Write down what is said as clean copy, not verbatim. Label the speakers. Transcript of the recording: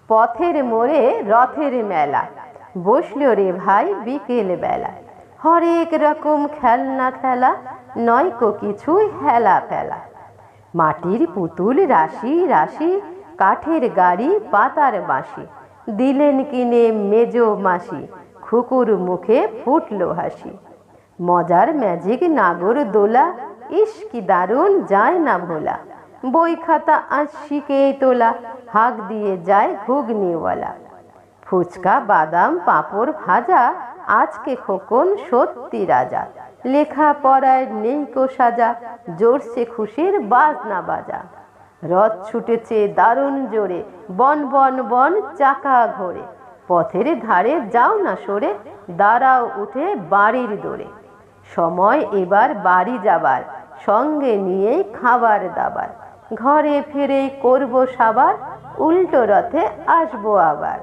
Speaker 1: পথের মোড়ে রথের মেলা, বসল রে ভাই বিকেল বেলা। হরেক রকম খেলনা খেলা, নয়কো কিছুই হেলা ফেলা। মাটির পুতুল রাশি রাশি, কাঠের গাড়ি পাতার বাঁশি, দিলেন কিনে মেজো মাসি, খুকুর মুখে ফুটলো হাসি। মজার ম্যাজিক নাগর দোলা, ইস কি দারুণ যায় না ভোলা। বই খাতা আজ শিখে তোলা, হাঁক দিয়ে যায় ঘুগনিওয়ালা। ফুচকা বাদাম পাঁপড় ভাজা, আজকে খোকন সত্যি রাজা। লেখা পড়ায় নেই কো সাজা, জোরসে খুশির বাজনা বাজা। রথ ছুটেছে দারুণ জোরে, বন বন বন চাকা ঘোরে। পথের ধারে যাও না সরে, দাঁড়াও উঠে বাড়ির দোরে। সময় এবার বাড়ি যাবার, সঙ্গে নিয়ে খাবার দাবার। ঘরে ফিরে করব সাবার, উল্টো রথে আসবো আবার।